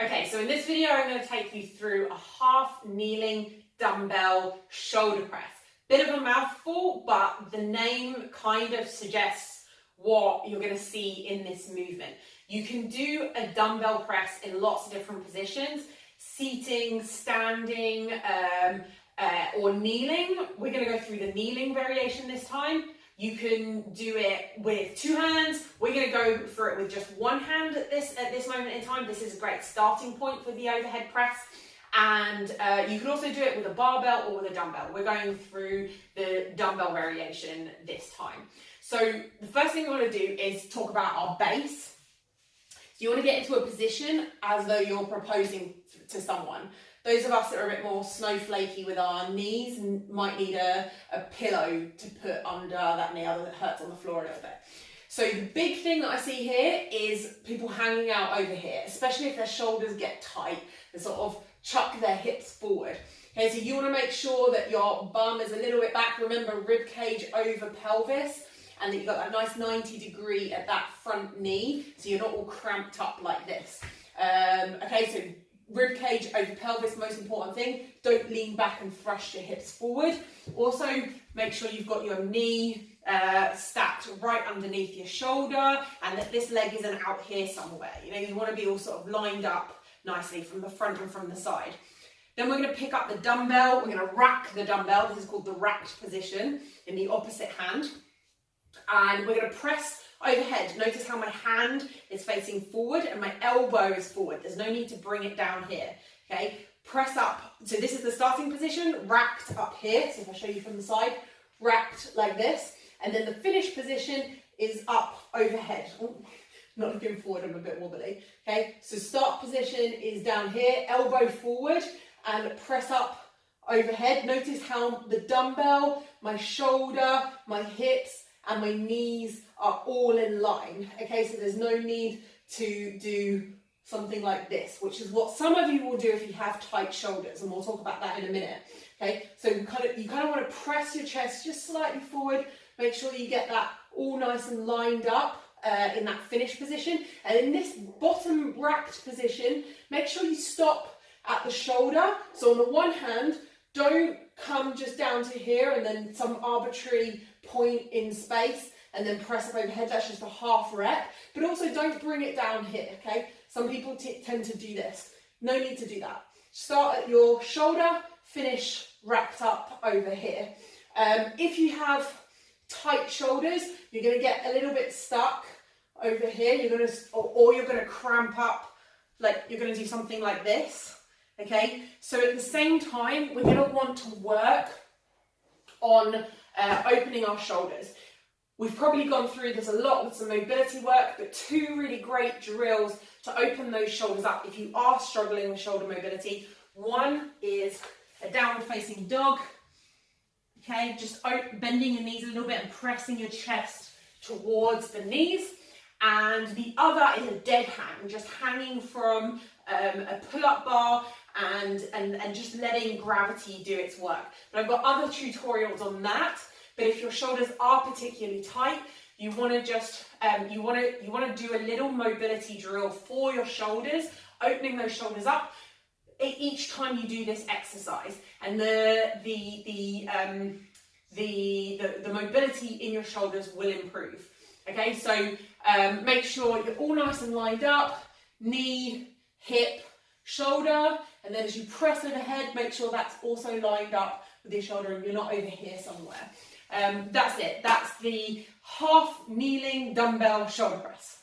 Okay, so in this video, I'm going to take you through a half kneeling dumbbell shoulder press. Bit of a mouthful, but the name kind of suggests what you're going to see in this movement. You can do a dumbbell press in lots of different positions, seating, standing, or kneeling. We're going to go through the kneeling variation this time. You can do it with two hands. We're going to go for it with just one hand at this moment in time. This is a great starting point for the overhead press. And you can also do it with a barbell or with a dumbbell. We're going through the dumbbell variation this time. So the first thing we want to do is talk about our base. So you want to get into a position as though you're proposing to someone. Those of us that are a bit more snowflakey with our knees might need a pillow to put under that knee, other that hurts on the floor a little bit. So the big thing that I see here is people hanging out over here, especially if their shoulders get tight. They sort of chuck their hips forward. Okay, so you want to make sure that your bum is a little bit back. Remember, rib cage over pelvis, and that you've got that nice 90 degree at that front knee, so you're not all cramped up like this. Okay, so rib cage over pelvis, most important thing. Don't lean back and thrust your hips forward. Also, make sure you've got your knee stacked right underneath your shoulder, and that this leg isn't out here somewhere. You know, you want to be all sort of lined up nicely from the front and from the side. Then we're going to pick up the dumbbell. We're going to rack the dumbbell. This is called the racked position in the opposite hand. And we're going to press overhead. Notice how my hand is facing forward and my elbow is forward. There's no need to bring it down here. Okay, press up. So this is the starting position, racked up here. So if I show you from the side, racked like this. And then the finish position is up overhead. Oh, not looking forward, I'm a bit wobbly. Okay, so start position is down here, elbow forward, and press up overhead. Notice how the dumbbell, my shoulder, my hips, and my knees are all in line. Okay, so there's no need to do something like this, which is what some of you will do if you have tight shoulders, and we'll talk about that in a minute. Okay, so you kind of want to press your chest just slightly forward. Make sure you get that all nice and lined up in that finish position. And in this bottom racked position, make sure you stop at the shoulder. So on the one hand, don't come just down to here and then some arbitrary point in space and then press up overhead. That's just a half rep. But also don't bring it down here, okay? Some people tend to do this. No need to do that. Start at your shoulder, finish racked up over here. If you have tight shoulders, you're going to get a little bit stuck over here. You're going to, or you're going to cramp up, like you're going to do something like this. Okay, so at the same time, we're going to want to work on opening our shoulders. We've probably gone through this a lot with some mobility work, but two really great drills to open those shoulders up if you are struggling with shoulder mobility. One is a downward facing dog. Okay, just bending your knees a little bit and pressing your chest towards the knees. And the other is a dead hang, just hanging from a pull-up bar and just letting gravity do its work. But I've got other tutorials on that. But if your shoulders are particularly tight, you want to just you want to do a little mobility drill for your shoulders, opening those shoulders up each time you do this exercise, and the mobility in your shoulders will improve. Okay, so make sure you're all nice and lined up, knee, hip, shoulder, and then as you press overhead, make sure that's also lined up with your shoulder and you're not over here somewhere. That's it. That's the half kneeling dumbbell shoulder press.